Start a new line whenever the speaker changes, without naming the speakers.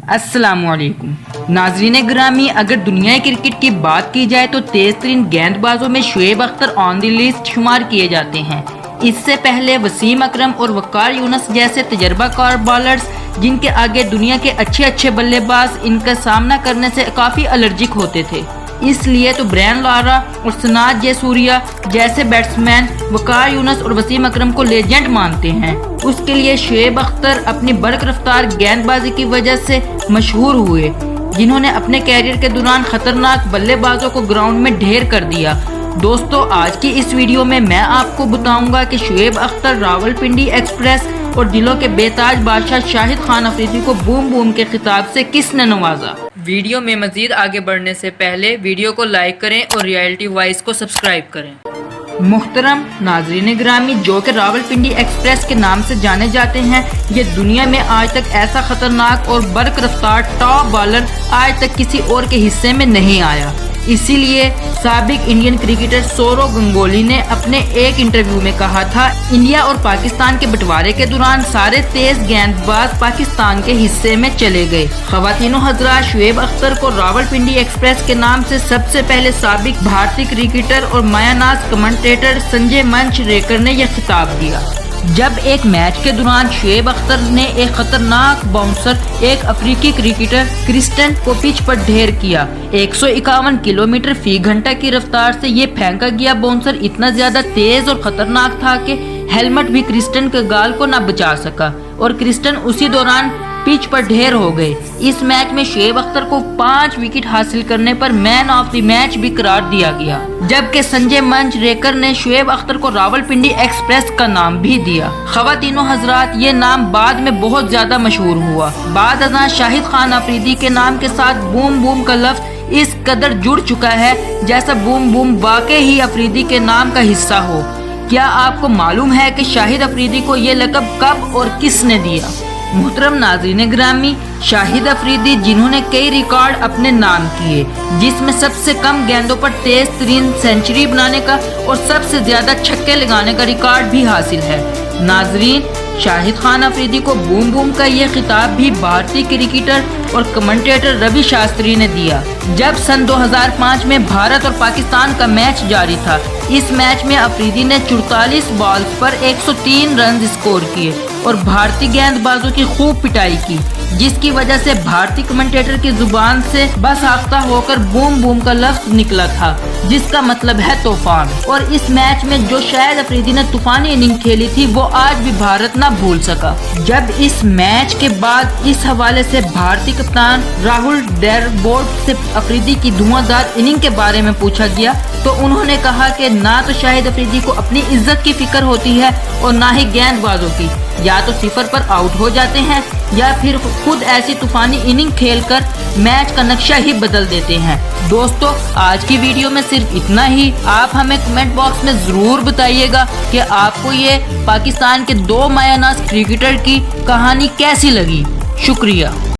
अस्सलाम वालेकुम नाजरीन ग्रामी, अगर दुनिया क्रिकेट की बात की जाए तो तेज तरीन गेंदबाजों में Shoaib Akhtar on the list शुमार किए जाते हैं। इससे पहले वसीम अकरम और वकार यूनुस जैसे तजर्बाकार बॉलर्स, जिनके आगे दुनिया के अच्छे बल्लेबाज इनका सामना करने से काफ़ी एलर्जिक होते थे। इसलिए तो ब्रायन लारा और सनात जयसूर्या जैसे बैट्समैन वकार यूनुस और वसीम अकरम को लेजेंड मानते हैं। उसके लिए शुएब अख्तर अपनी बरक रफ्तार गेंदबाजी की वजह से मशहूर हुए, जिन्होंने अपने कैरियर के दौरान खतरनाक बल्लेबाजों को ग्राउंड में ढेर कर दिया। दोस्तों, आज की इस वीडियो में मैं आपको बताऊंगा कि शुएब अख्तर, रावलपिंडी एक्सप्रेस और दिलों के बेताज बादशाह शाहिद खान अफरीदी को बूम बूम के खिताब से किसने नवाजा। वीडियो में मजीद आगे बढ़ने से पहले वीडियो को लाइक करें और रियलिटी वॉइस को सब्सक्राइब करें। मुहतरम नाजरीन ग्रामी, जो कि रावलपिंडी एक्सप्रेस के नाम से जाने जाते हैं, ये दुनिया में आज तक ऐसा खतरनाक और बरक रफ्तार टॉप बॉलर आज तक किसी और के हिस्से में नहीं आया। इसीलिए साबिक इंडियन क्रिकेटर सौरव गंगोली ने अपने एक इंटरव्यू में कहा था, इंडिया और पाकिस्तान के बंटवारे के दौरान सारे तेज गेंदबाज पाकिस्तान के हिस्से में चले गए। ख़वातीनो हज़रात, शुएब अख्तर को रावलपिंडी एक्सप्रेस के नाम से सबसे पहले साबिक भारतीय क्रिकेटर और मायानाज कमेंटेटर संजय मंचरेकर ने यह खिताब दिया। जब एक मैच के दौरान शुएब अख्तर ने एक खतरनाक बाउंसर, एक अफ्रीकी क्रिकेटर क्रिस्टन को पिच पर ढेर किया। 151 किलोमीटर फी घंटा की रफ्तार से ये फेंका गया बाउंसर इतना ज्यादा तेज और खतरनाक था कि हेलमेट भी क्रिस्टन के गाल को न बचा सका और क्रिस्टन उसी दौरान पिच पर ढेर हो गए। इस मैच में शुएब अख्तर को 5 विकेट हासिल करने पर मैन ऑफ द मैच भी करार दिया गया, जबकि संजय मंचरेकर ने शुएब अख्तर को रावलपिंडी एक्सप्रेस का नाम भी दिया। ख़वातीनो हज़रात, ये नाम बाद में बहुत ज्यादा मशहूर हुआ। बाद अज़ां शाहिद खान अफरीदी के नाम के साथ बूम बूम का लफ्ज इस कदर जुड़ चुका है जैसा बूम बूम वाकई ही अफरीदी के नाम का हिस्सा हो। क्या आपको मालूम है कि शाहिद अफरीदी को ये लक़ब कब और किसने दिया? मुहतरम नाज़रीन ग्रामी, शाहिद अफरीदी, जिन्होंने कई रिकॉर्ड अपने नाम किए, जिसमें सबसे कम गेंदों पर तेज तरीन सेंचुरी बनाने का और सबसे ज्यादा छक्के लगाने का रिकॉर्ड भी हासिल है। नाजरीन, शाहिद खान अफरीदी को बूम बूम का यह खिताब भी भारतीय क्रिकेटर और कमेंटेटर रवि शास्त्री ने दिया, जब सन 2005 में भारत और पाकिस्तान का मैच जारी था। इस मैच में अफरीदी ने 44 बॉल्स पर 103 रन स्कोर किए और भारतीय गेंदबाजों की खूब पिटाई की, जिसकी वजह से भारतीय कमेंटेटर की जुबान से बसाख्ता होकर बूम बूम का लफ्ज निकला था, जिसका मतलब है तूफान। और इस मैच में जो शाहिद अफरीदी ने तूफानी इनिंग खेली थी, वो आज भी भारत ना भूल सका। जब इस मैच के बाद इस हवाले से भारतीय कप्तान राहुल द्रविड़ से अफरीदी की धुआंधार इनिंग के बारे में पूछा गया, तो उन्होंने कहा कि ना तो शाहिद अफरीदी को अपनी इज्जत की फिक्र होती है और ना ही गेंदबाजों की, या तो सिफर पर आउट हो जाते हैं या फिर खुद ऐसी तूफानी इनिंग खेलकर मैच का नक्शा ही बदल देते हैं। दोस्तों, आज की वीडियो में सिर्फ इतना ही। आप हमें कमेंट बॉक्स में जरूर बताइएगा कि आपको ये पाकिस्तान के 2 मायानाज क्रिकेटर की कहानी कैसी लगी। शुक्रिया।